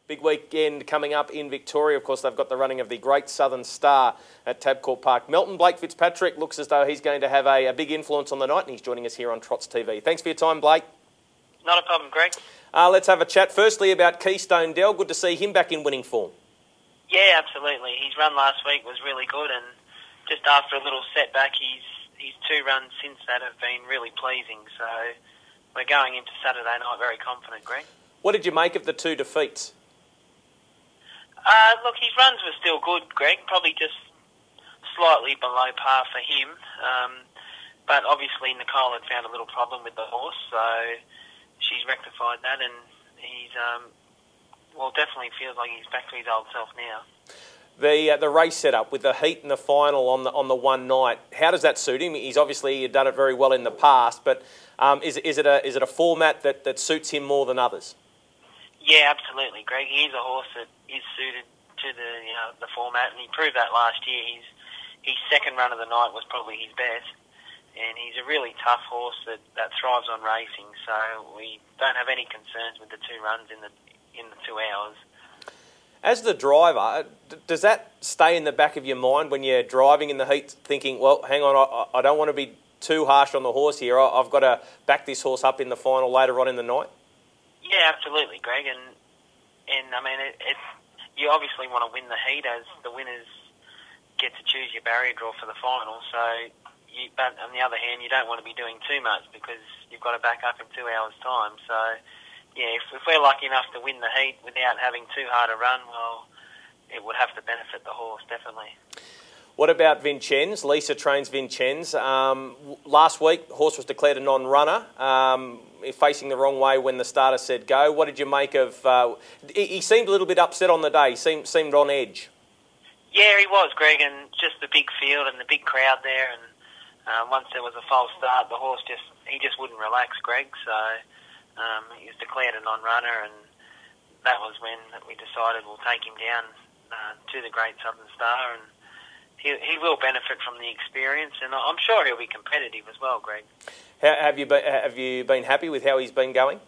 Big weekend coming up in Victoria. Of course, they've got the running of the Great Southern Star at Tabcorp Park. Melton Blake Fitzpatrick looks as though he's going to have a big influence on the night, and he's joining us here on Trots TV. Thanks for your time, Blake. Not a problem, Greg. Let's have a chat firstly about Keystone Dell. Good to see him back in winning form. Yeah, absolutely. His run last week was really good, and just after a little setback, his two runs since that have been really pleasing. So we're going into Saturday night very confident, Greg. What did you make of the two defeats? Look, his runs were still good, Greg. Probably just slightly below par for him. But obviously Nicole had found a little problem with the horse, so she's rectified that, and he's definitely feels like he's back to his old self now. The race setup with the heat and the final on the one night, how does that suit him? He's obviously done it very well in the past, but is it a format that suits him more than others? Yeah, absolutely, Greg. He's a horse that is suited to the format, and he proved that last year. His second run of the night was probably his best, and he's a really tough horse that thrives on racing. So we don't have any concerns with the two runs in the 2 hours. As the driver, does that stay in the back of your mind when you're driving in the heat, thinking, well, hang on, I don't want to be too harsh on the horse here. I've got to back this horse up in the final later on in the night? Yeah, absolutely, Greg. And I mean, you obviously want to win the heat, as the winners get to choose your barrier draw for the final. But on the other hand, you don't want to be doing too much because you've got to back up in 2 hours' time. So, yeah, if we're lucky enough to win the heat without having too hard a run, well, it would have to benefit the horse, definitely. What about Vincennes? Lisa trains Vincennes. Last week, horse was declared a non-runner, facing the wrong way when the starter said go. What did you make of... he seemed a little bit upset on the day, seemed on edge. Yeah, he was, Greg, and just the big field and the big crowd there. And once there was a false start, the horse just wouldn't relax, Greg. So he was declared a non-runner, and that was when we decided we'll take him down to the Great Southern Star, and he will benefit from the experience, and I'm sure he'll be competitive as well, Greg. Have you been happy with how he's been going?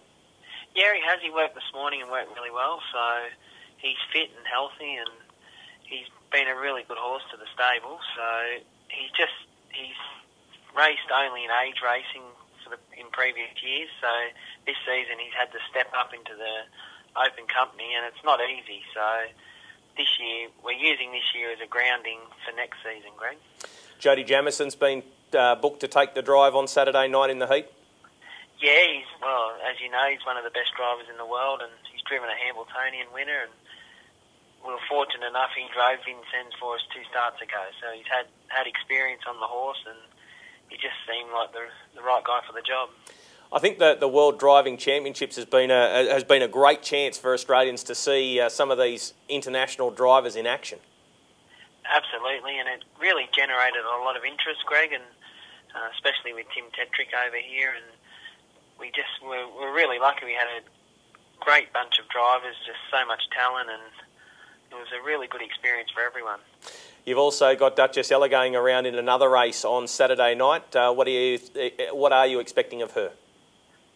Yeah, he has. He worked this morning and worked really well, so he's fit and healthy, and he's been a really good horse to the stable. So he's raced only in age racing in previous years, so this season he's had to step up into the open company, and it's not easy. So this year, we're using this year as a grounding for next season, Greg. Jody Jamison's been booked to take the drive on Saturday night in the heat? Yeah, as you know, he's one of the best drivers in the world, and he's driven a Hambletonian winner, and we were fortunate enough he drove Vincennes for us 2 starts ago, so he's had experience on the horse, and he just seemed like the right guy for the job. I think that the World Driving Championships has been a great chance for Australians to see some of these international drivers in action. Absolutely, and it really generated a lot of interest, Greg, and especially with Fitzpatrick over here. And we're really lucky. We had a great bunch of drivers, just so much talent, and it was a really good experience for everyone. You've also got Duchess Ella going around in another race on Saturday night. What are you expecting of her?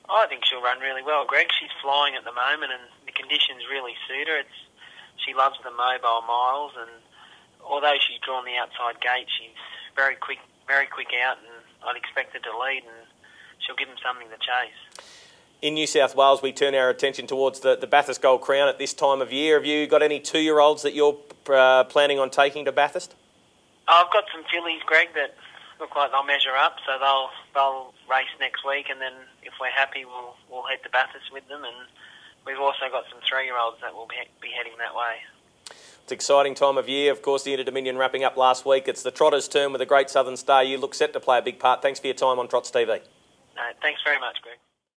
I think she'll run really well, Greg. She's flying at the moment, and the conditions really suit her. She loves the mobile miles, and although she's drawn the outside gate, she's very quick out, and I'd expect her to lead, and she'll give them something to chase. In New South Wales, we turn our attention towards the Bathurst Gold Crown at this time of year. Have you got any 2-year-olds that you're planning on taking to Bathurst? I've got some fillies, Greg, that look like they'll measure up, so they'll race next week, and then if we're happy, we'll head to Bathurst with them. And we've also got some 3-year-olds that will be heading that way. It's an exciting time of year. Of course, the Inter-Dominion wrapping up last week. It's the Trotters' turn with the Great Southern Star. You look set to play a big part. Thanks for your time on Trots TV. No, thanks very much, Greg.